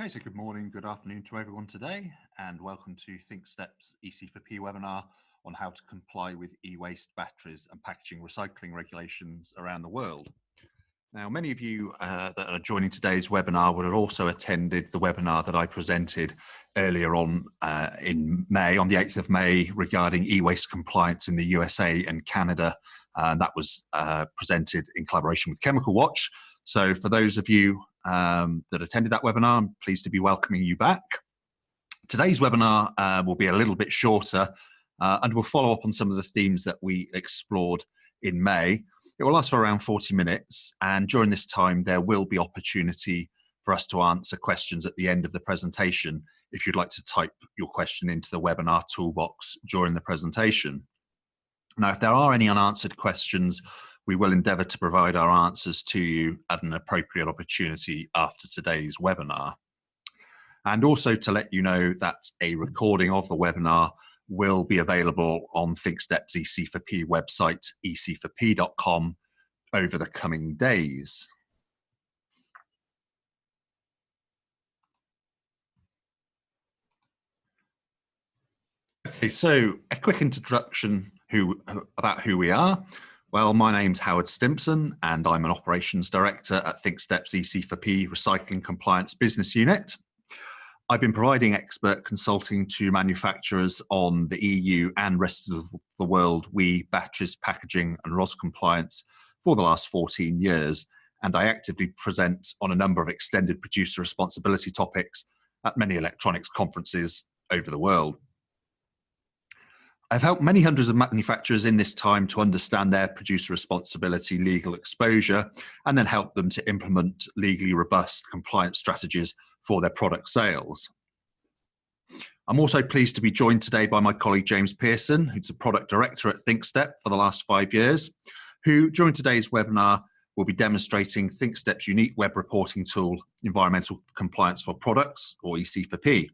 Okay, so good morning, good afternoon to everyone today, and welcome to ThinkStep's EC4P webinar on how to comply with e-waste batteries and packaging recycling regulations around the world. Now, many of you that are joining today's webinar would have also attended the webinar that I presented earlier on in May, on the 8th of May, regarding e-waste compliance in the USA and Canada, and that was presented in collaboration with Chemical Watch. So for those of you that attended that webinar, I'm pleased to be welcoming you back. Today's webinar will be a little bit shorter and will follow up on some of the themes that we explored in May. It will last for around 40 minutes, and during this time there will be opportunity for us to answer questions at the end of the presentation if you'd like to type your question into the webinar toolbox during the presentation. Now, if there are any unanswered questions, we will endeavour to provide our answers to you at an appropriate opportunity after today's webinar. And also to let you know that a recording of the webinar will be available on ThinkStep's EC4P website, ec4p.com, over the coming days. Okay, so a quick introduction about who we are. Well, my name's Howard Stimpson, and I'm an Operations Director at ThinkStep's EC4P Recycling Compliance Business Unit. I've been providing expert consulting to manufacturers on the EU and rest of the world WEEE, batteries, packaging and RoHS compliance for the last 14 years, and I actively present on a number of extended producer responsibility topics at many electronics conferences over the world. I've helped many hundreds of manufacturers in this time to understand their producer responsibility legal exposure and then help them to implement legally robust compliance strategies for their product sales. I'm also pleased to be joined today by my colleague James Pearson, who's a product director at ThinkStep for the last 5 years, who during today's webinar will be demonstrating ThinkStep's unique web reporting tool, Environmental Compliance for Products, or EC4P.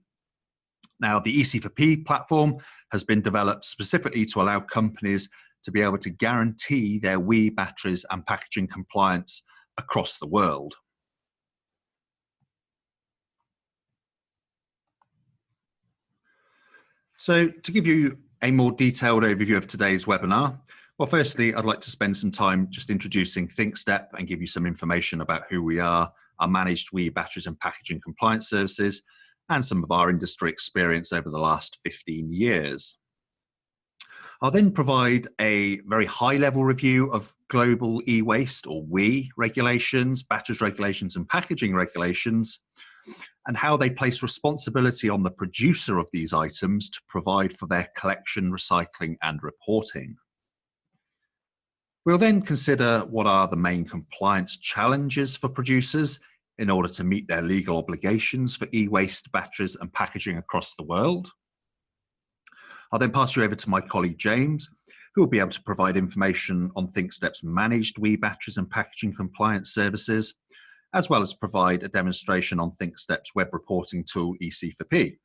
Now, the EC4P platform has been developed specifically to allow companies to be able to guarantee their WEEE batteries and packaging compliance across the world. So to give you a more detailed overview of today's webinar, well, firstly, I'd like to spend some time just introducing ThinkStep and give you some information about who we are, our managed WEEE batteries and packaging compliance services, and some of our industry experience over the last 15 years. I'll then provide a very high-level review of global e-waste or WEEE regulations, batteries regulations and packaging regulations, and how they place responsibility on the producer of these items to provide for their collection, recycling and reporting. We'll then consider what are the main compliance challenges for producers in order to meet their legal obligations for e-waste batteries and packaging across the world. I'll then pass you over to my colleague James, who will be able to provide information on ThinkStep's managed WEEE batteries and packaging compliance services, as well as provide a demonstration on ThinkStep's web reporting tool, EC4P.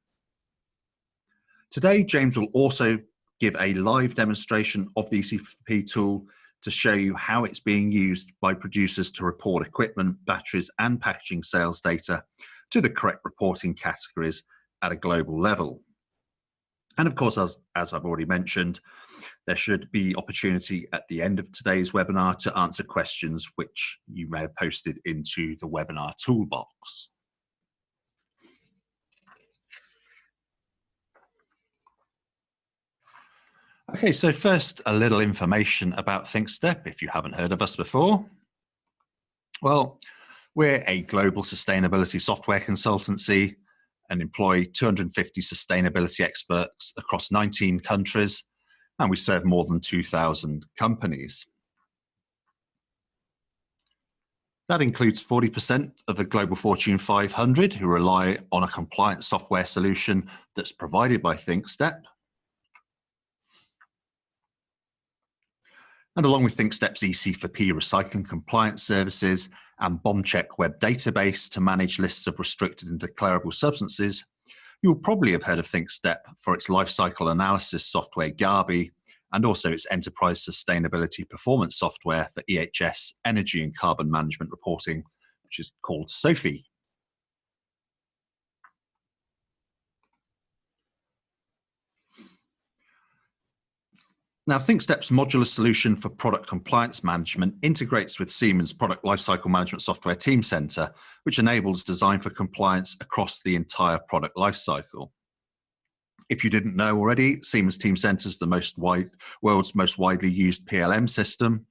Today, James will also give a live demonstration of the EC4P tool to show you how it's being used by producers to report equipment, batteries and packaging sales data to the correct reporting categories at a global level. And of course, as I've already mentioned, there should be opportunity at the end of today's webinar to answer questions which you may have posted into the webinar toolbox. Okay, so first, a little information about ThinkStep if you haven't heard of us before. Well, we're a global sustainability software consultancy and employ 250 sustainability experts across 19 countries, and we serve more than 2,000 companies. That includes 40% of the Global Fortune 500 who rely on a compliance software solution that's provided by ThinkStep. And along with ThinkStep's EC4P recycling compliance services and BOMCheck web database to manage lists of restricted and declarable substances, you'll probably have heard of ThinkStep for its lifecycle analysis software, Garby, and also its enterprise sustainability performance software for EHS energy and carbon management reporting, which is called SOFI. Now, ThinkStep's modular solution for product compliance management integrates with Siemens' product lifecycle management software Teamcenter, which enables design for compliance across the entire product lifecycle. If you didn't know already, Siemens Teamcenter is the world's most widely used PLM system.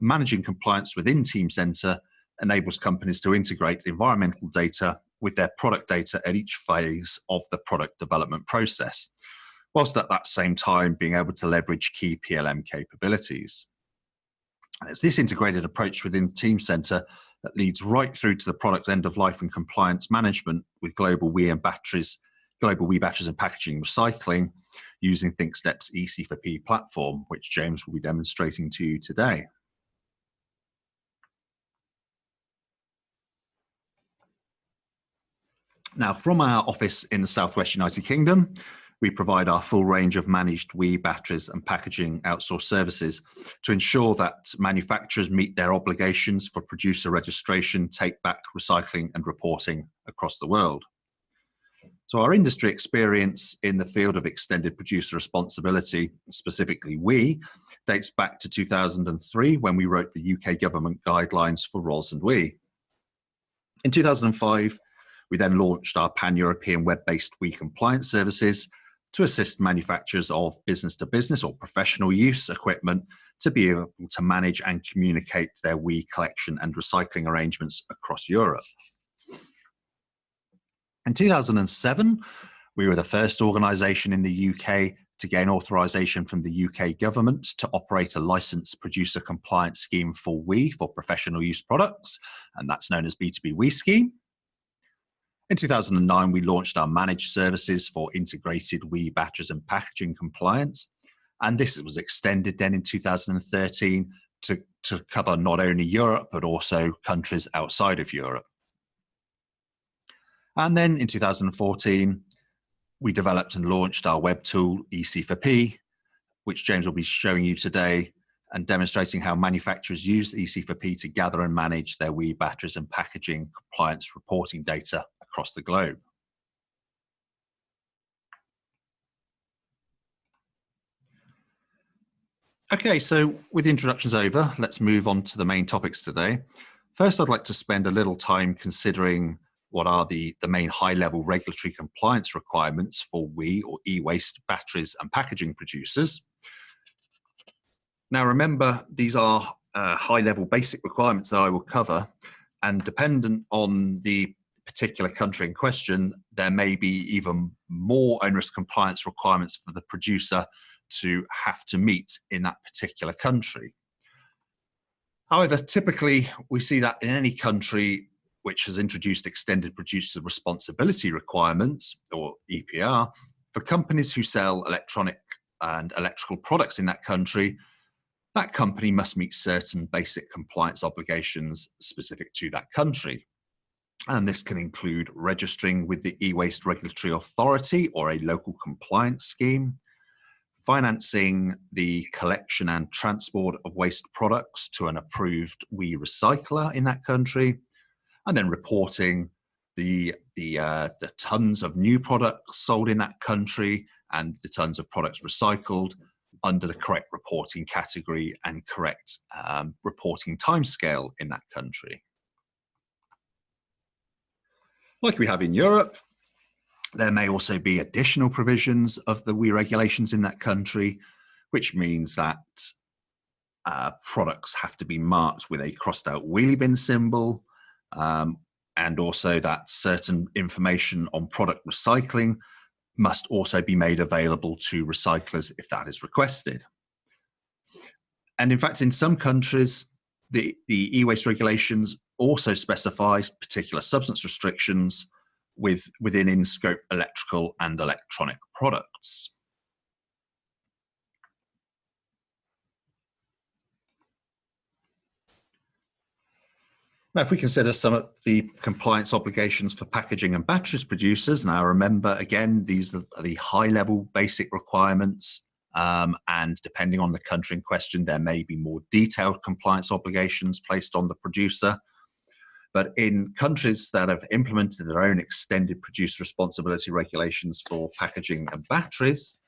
Managing compliance within Teamcenter enables companies to integrate environmental data with their product data at each phase of the product development process, whilst at that same time being able to leverage key PLM capabilities. And it's this integrated approach within Teamcenter that leads right through to the product end of life and compliance management with global WEEE batteries and packaging recycling using ThinkStep's EC4P platform, which James will be demonstrating to you today. Now, from our office in the Southwest United Kingdom, we provide our full range of managed WEEE batteries and packaging outsourced services to ensure that manufacturers meet their obligations for producer registration, take-back, recycling, and reporting across the world. So our industry experience in the field of extended producer responsibility, specifically WEEE, dates back to 2003 when we wrote the UK government guidelines for RoHS and WEEE. In 2005, we then launched our pan-European web-based WEEE compliance services to assist manufacturers of business-to-business or professional use equipment to be able to manage and communicate their WEEE collection and recycling arrangements across Europe. In 2007, we were the first organisation in the UK to gain authorisation from the UK government to operate a licensed producer compliance scheme for WEEE for professional use products, and that's known as B2B WEEE scheme. In 2009, we launched our managed services for integrated WEEE batteries and packaging compliance, and this was extended then in 2013 to cover not only Europe, but also countries outside of Europe. And then in 2014, we developed and launched our web tool, EC4P, which James will be showing you today and demonstrating how manufacturers use EC4P to gather and manage their WEEE batteries and packaging compliance reporting data across the globe. Okay, so with the introductions over, let's move on to the main topics today. First, I'd like to spend a little time considering what are the main high-level regulatory compliance requirements for WEEE or e-waste batteries and packaging producers. Now remember, these are high-level basic requirements that I will cover, and dependent on the particular country in question, there may be even more onerous compliance requirements for the producer to have to meet in that particular country. However, typically we see that in any country which has introduced extended producer responsibility requirements, or EPR, for companies who sell electronic and electrical products in that country, that company must meet certain basic compliance obligations specific to that country. And this can include registering with the e-waste regulatory authority or a local compliance scheme, financing the collection and transport of waste products to an approved WEEE recycler in that country, and then reporting the tons of new products sold in that country and the tons of products recycled under the correct reporting category and correct reporting timescale in that country. Like we have in Europe, there may also be additional provisions of the WEEE regulations in that country, which means that products have to be marked with a crossed out wheelie bin symbol, and also that certain information on product recycling must also be made available to recyclers if that is requested. And in fact, in some countries, the e-waste regulations also specify particular substance restrictions within in-scope electrical and electronic products. Now, if we consider some of the compliance obligations for packaging and batteries producers, now remember, again, these are the high-level basic requirements, and depending on the country in question, there may be more detailed compliance obligations placed on the producer. But in countries that have implemented their own extended producer responsibility regulations for packaging and batteries,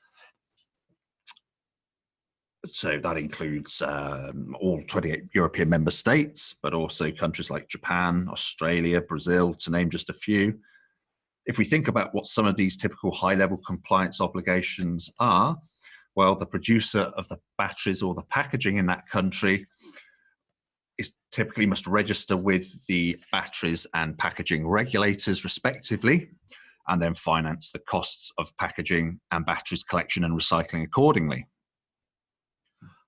So that includes all 28 European member states, but also countries like Japan, Australia, Brazil, to name just a few. If we think about what some of these typical high-level compliance obligations are, well, the producer of the batteries or the packaging in that country typically must register with the batteries and packaging regulators respectively, and then finance the costs of packaging and batteries collection and recycling accordingly.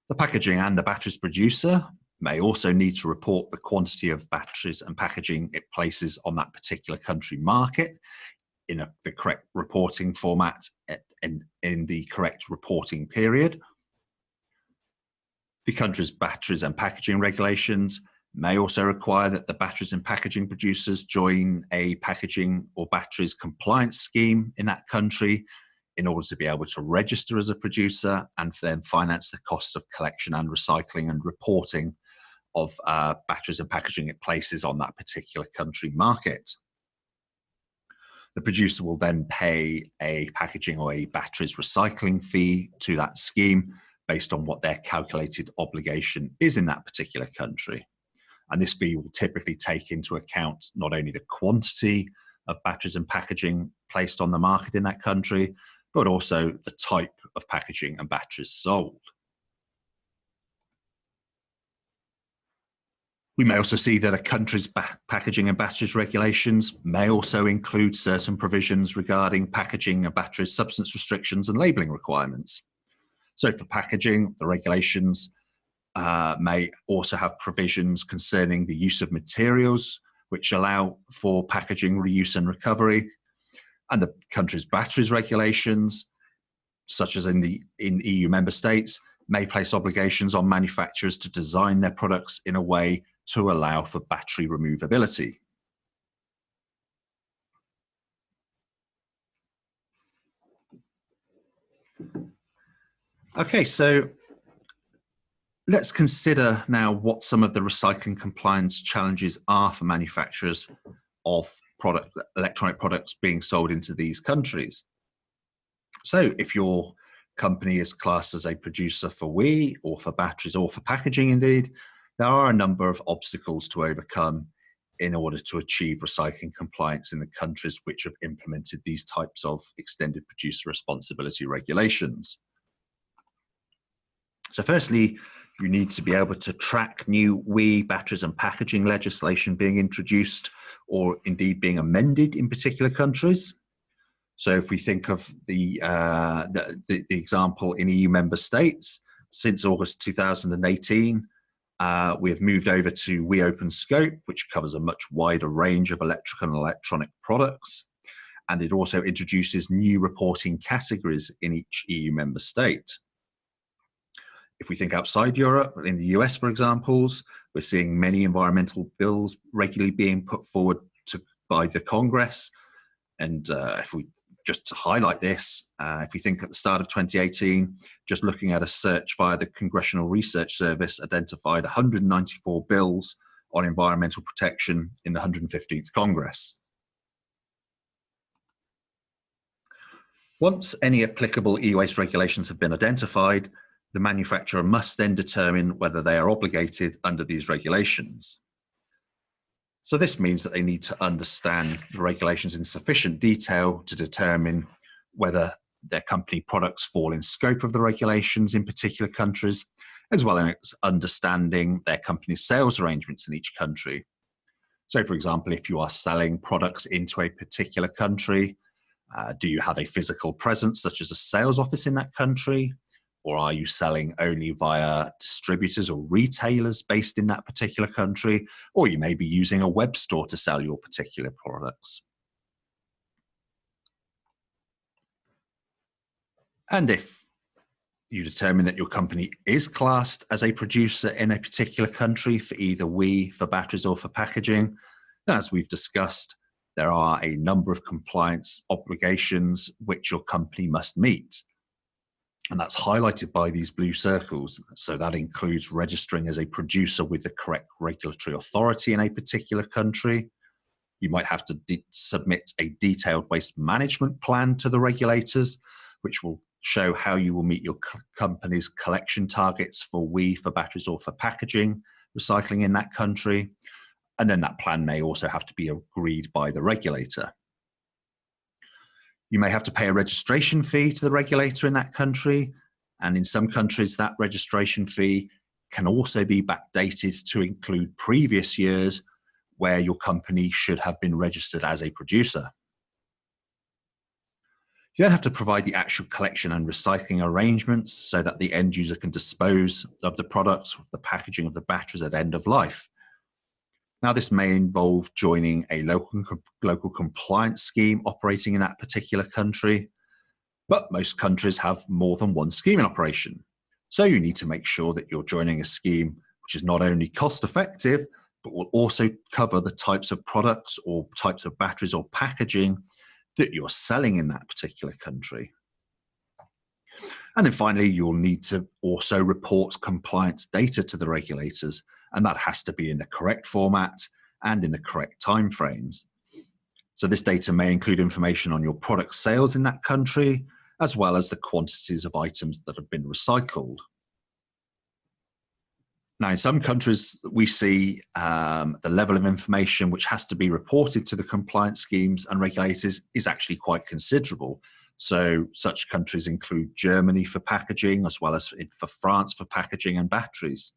The packaging and the batteries producer may also need to report the quantity of batteries and packaging it places on that particular country market in the correct reporting format and in the correct reporting period. The country's batteries and packaging regulations may also require that the batteries and packaging producers join a packaging or batteries compliance scheme in that country in order to be able to register as a producer and then finance the costs of collection and recycling and reporting of batteries and packaging it places on that particular country market. The producer will then pay a packaging or a batteries recycling fee to that scheme based on what their calculated obligation is in that particular country. And this fee will typically take into account not only the quantity of batteries and packaging placed on the market in that country, but also the type of packaging and batteries sold. We may also see that a country's packaging and batteries regulations may also include certain provisions regarding packaging and batteries substance restrictions and labelling requirements. So for packaging, the regulations may also have provisions concerning the use of materials which allow for packaging reuse and recovery, and the country's batteries regulations, such as in EU member states, may place obligations on manufacturers to design their products in a way to allow for battery removability. Okay, so let's consider now what some of the recycling compliance challenges are for manufacturers of electronic products being sold into these countries. So if your company is classed as a producer for WEEE or for batteries or for packaging indeed, there are a number of obstacles to overcome in order to achieve recycling compliance in the countries which have implemented these types of extended producer responsibility regulations. So firstly, you need to be able to track new WEEE batteries and packaging legislation being introduced or indeed being amended in particular countries. So if we think of the example in EU member states, since August 2018, we have moved over to WEEE Open Scope, which covers a much wider range of electrical and electronic products. And it also introduces new reporting categories in each EU member state. If we think outside Europe, in the US, for example, we're seeing many environmental bills regularly being put forward by the Congress. And if we just to highlight this, if we think at the start of 2018, just looking at a search via the Congressional Research Service identified 194 bills on environmental protection in the 115th Congress. Once any applicable e-waste regulations have been identified, the manufacturer must then determine whether they are obligated under these regulations. So this means that they need to understand the regulations in sufficient detail to determine whether their company products fall in scope of the regulations in particular countries, as well as understanding their company's sales arrangements in each country. So for example, if you are selling products into a particular country, do you have a physical presence such as a sales office in that country? Or are you selling only via distributors or retailers based in that particular country? Or you may be using a web store to sell your particular products. And if you determine that your company is classed as a producer in a particular country for either WEEE, for batteries or for packaging, as we've discussed, there are a number of compliance obligations which your company must meet. And that's highlighted by these blue circles. So that includes registering as a producer with the correct regulatory authority in a particular country. You might have to submit a detailed waste management plan to the regulators, which will show how you will meet your company's collection targets for WEEE for batteries or for packaging recycling in that country. And then that plan may also have to be agreed by the regulator. You may have to pay a registration fee to the regulator in that country. And in some countries, that registration fee can also be backdated to include previous years where your company should have been registered as a producer. You then have to provide the actual collection and recycling arrangements so that the end user can dispose of the products, of the packaging of the batteries at end of life. Now, this may involve joining a local compliance scheme operating in that particular country, but most countries have more than one scheme in operation. So you need to make sure that you're joining a scheme which is not only cost effective, but will also cover the types of products or types of batteries or packaging that you're selling in that particular country. And then finally, you'll need to also report compliance data to the regulators, and that has to be in the correct format and in the correct timeframes. So this data may include information on your product sales in that country, as well as the quantities of items that have been recycled. Now, in some countries, we see the level of information which has to be reported to the compliance schemes and regulators is actually quite considerable. So such countries include Germany for packaging, as well as for France for packaging and batteries.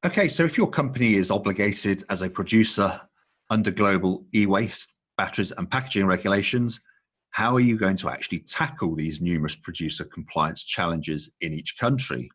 Okay, so if your company is obligated as a producer under global e-waste, batteries and packaging regulations, how are you going to actually tackle these numerous producer compliance challenges in each country?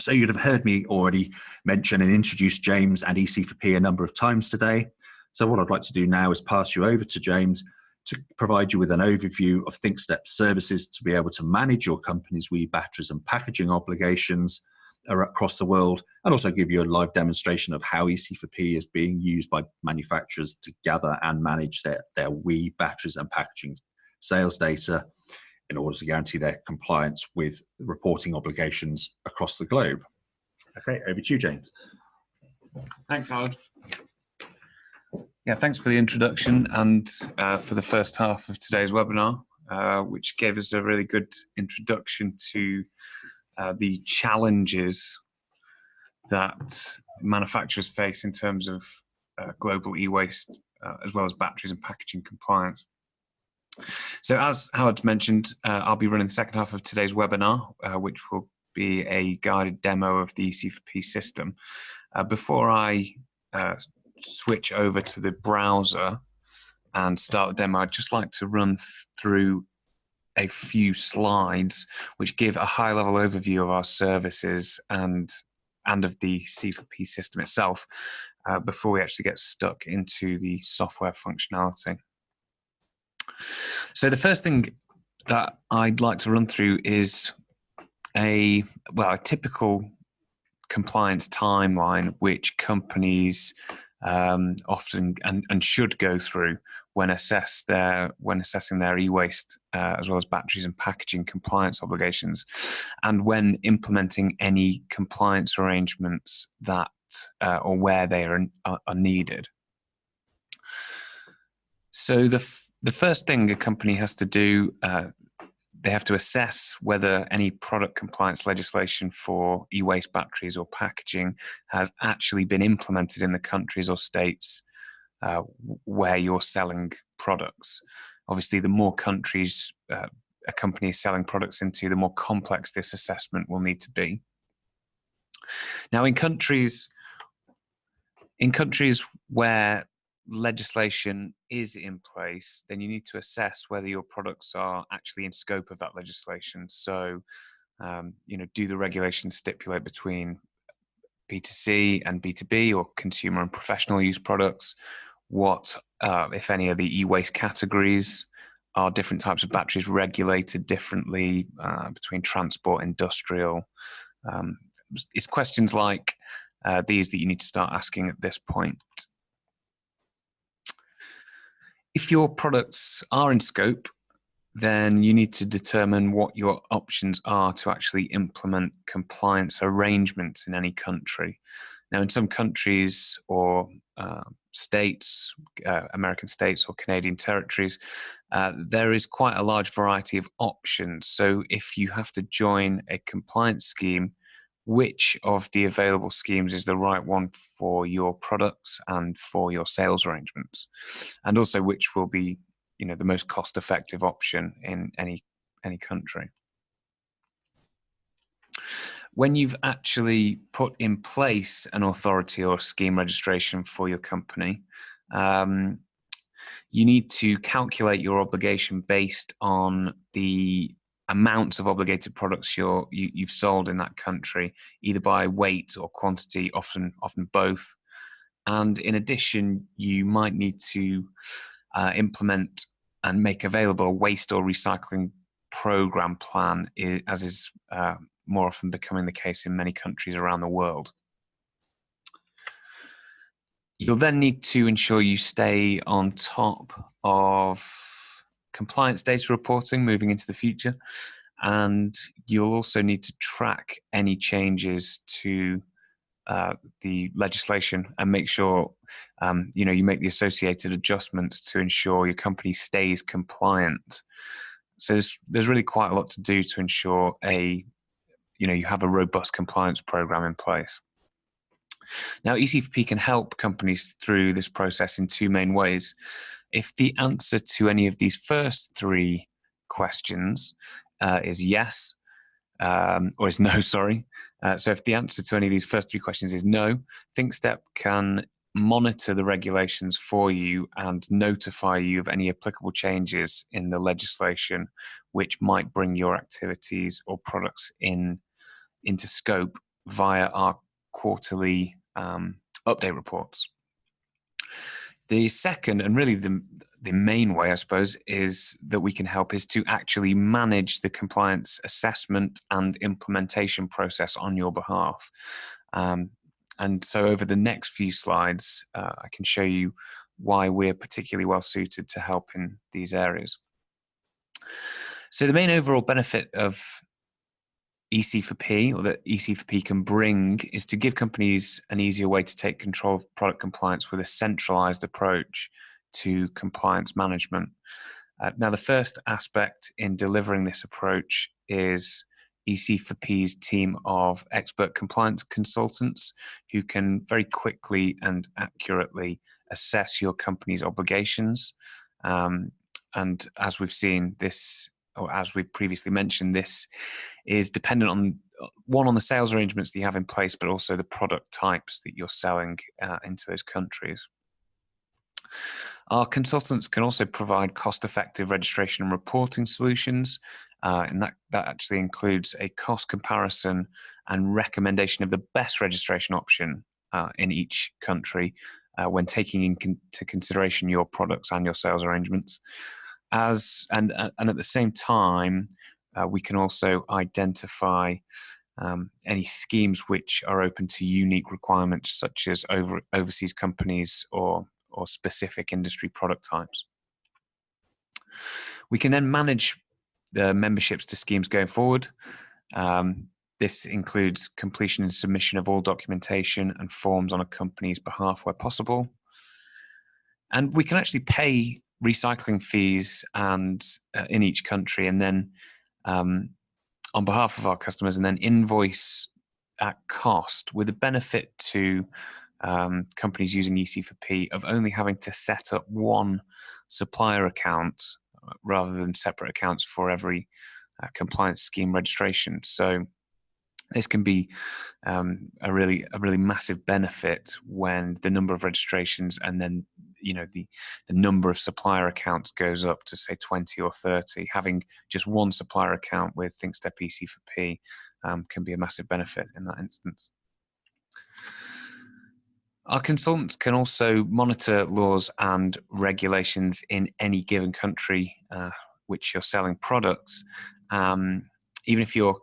So you'd have heard me already mention and introduce James and EC4P a number of times today. So what I'd like to do now is pass you over to James to provide you with an overview of ThinkStep services to be able to manage your company's WEEE batteries and packaging obligations across the world, and also give you a live demonstration of how EC4P is being used by manufacturers to gather and manage their WEEE batteries and packaging sales data in order to guarantee their compliance with reporting obligations across the globe. Okay, over to you, James. Thanks, Howard. Yeah, thanks for the introduction and for the first half of today's webinar, which gave us a really good introduction to the challenges that manufacturers face in terms of global e-waste, as well as batteries and packaging compliance. So as Howard mentioned, I'll be running the second half of today's webinar, which will be a guided demo of the EC4P system. Before I switch over to the browser and start the demo, I'd just like to run through a few slides which give a high-level overview of our services and of the EC4P system itself before we actually get stuck into the software functionality. So the first thing that I'd like to run through is a typical compliance timeline which companies often and should go through when assessing their e-waste as well as batteries and packaging compliance obligations, and when implementing any compliance arrangements that or where they are needed. So the first thing a company has to do, they have to assess whether any product compliance legislation for e-waste batteries or packaging has actually been implemented in the countries or states where you're selling products. Obviously, the more countries a company is selling products into, the more complex this assessment will need to be. Now, in countries where legislation is in place, then you need to assess whether your products are actually in scope of that legislation. So, do the regulations stipulate between B2C and B2B or consumer and professional use products? What, if any, of the e-waste categories? Are different types of batteries regulated differently between transport, industrial? It's questions like these that you need to start asking at this point. If your products are in scope, then you need to determine what your options are to actually implement compliance arrangements in any country. Now, in some countries or states, American states or Canadian territories, there is quite a large variety of options. So if you have to join a compliance scheme, which of the available schemes is the right one for your products and for your sales arrangements, and also which will be, the most cost-effective option in any country. When you've actually put in place an authority or scheme registration for your company, you need to calculate your obligation based on the amounts of obligated products you've sold in that country, either by weight or quantity, often both. And in addition, you might need to implement and make available a waste or recycling program plan, as is more often becoming the case in many countries around the world. You'll then need to ensure you stay on top of compliance data reporting moving into the future, and you'll also need to track any changes to the legislation and make sure you make the associated adjustments to ensure your company stays compliant. So there's really quite a lot to do to ensure you have a robust compliance program in place. Now, EC4P can help companies through this process in two main ways. If the answer to any of these first three questions is yes, or is no, sorry. So if the answer to any of these first three questions is no, ThinkStep can monitor the regulations for you and notify you of any applicable changes in the legislation which might bring your activities or products into scope via our quarterly update reports. The second, and really the main way, I suppose, is that we can help is to actually manage the compliance assessment and implementation process on your behalf. And so over the next few slides, I can show you why we're particularly well suited to help in these areas. So the main overall benefit of EC4P, or that EC4P can bring, is to give companies an easier way to take control of product compliance with a centralized approach to compliance management. Now, the first aspect in delivering this approach is EC4P's team of expert compliance consultants who can very quickly and accurately assess your company's obligations. And as we've seen, or as we previously mentioned, this is dependent on the sales arrangements that you have in place, but also the product types that you're selling into those countries. Our consultants can also provide cost-effective registration and reporting solutions, and that actually includes a cost comparison and recommendation of the best registration option in each country when taking into consideration your products and your sales arrangements. And at the same time, we can also identify any schemes which are open to unique requirements, such as overseas companies or specific industry product types. We can then manage the memberships to schemes going forward. This includes completion and submission of all documentation and forms on a company's behalf where possible. And we can actually pay recycling fees in each country, and then on behalf of our customers, and then invoice at cost, with the benefit to companies using EC4P of only having to set up one supplier account rather than separate accounts for every compliance scheme registration. So this can be a really massive benefit when the number of registrations and then the number of supplier accounts goes up to, say, 20 or 30. Having just one supplier account with ThinkStep EC4P can be a massive benefit in that instance. Our consultants can also monitor laws and regulations in any given country which you're selling products, even if your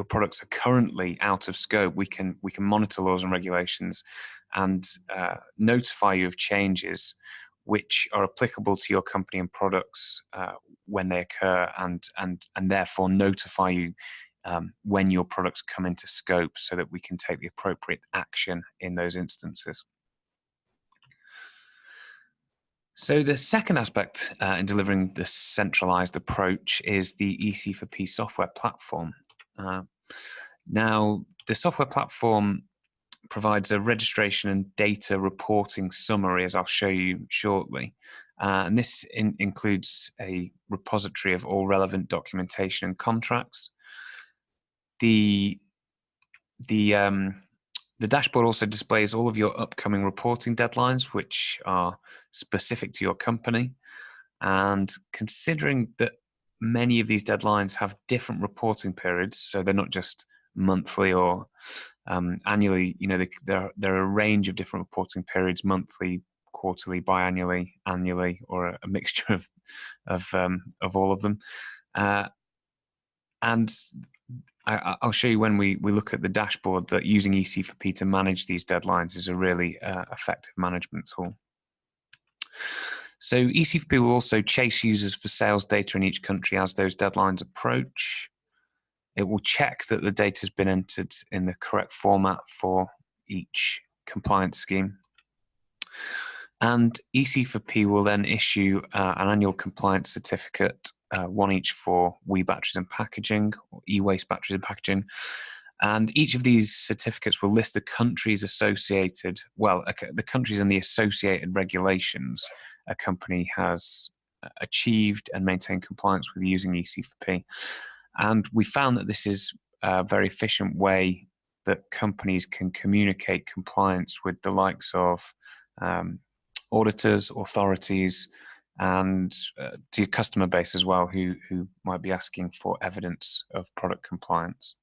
products are currently out of scope. We can monitor laws and regulations and notify you of changes which are applicable to your company and products when they occur, and therefore notify you when your products come into scope, so that we can take the appropriate action in those instances. So the second aspect in delivering this centralized approach is the EC4P software platform. Now, the software platform provides a registration and data reporting summary, as I'll show you shortly. And this includes a repository of all relevant documentation and contracts. The dashboard also displays all of your upcoming reporting deadlines, which are specific to your company. And considering that many of these deadlines have different reporting periods, so they're not just monthly or annually, there are a range of different reporting periods: monthly, quarterly, biannually, annually, or a mixture of all of them. And I'll show you when we look at the dashboard that using EC4P to manage these deadlines is a really effective management tool. So EC4P will also chase users for sales data in each country as those deadlines approach. It will check that the data has been entered in the correct format for each compliance scheme. And EC4P will then issue an annual compliance certificate, one each for WE batteries and packaging, or e-waste batteries and packaging. And each of these certificates will list the countries associated, the countries and the associated regulations a company has achieved and maintained compliance with using EC4P. And we found that this is a very efficient way that companies can communicate compliance with the likes of auditors, authorities, and to your customer base as well, who might be asking for evidence of product compliance.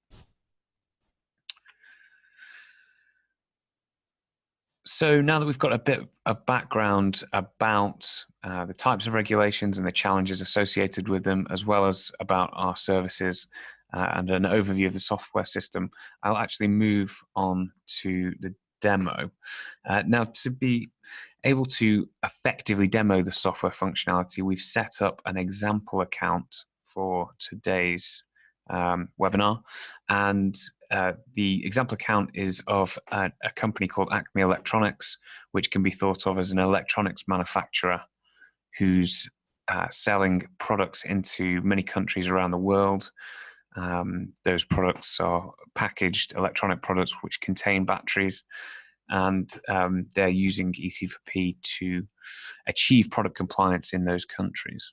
So now that we've got a bit of background about the types of regulations and the challenges associated with them, as well as about our services and an overview of the software system, I'll actually move on to the demo. Now, to be able to effectively demo the software functionality, we've set up an example account for today's webinar, and the example account is of a company called Acme Electronics, which can be thought of as an electronics manufacturer who's selling products into many countries around the world. Those products are packaged electronic products which contain batteries, and they're using EC4P to achieve product compliance in those countries.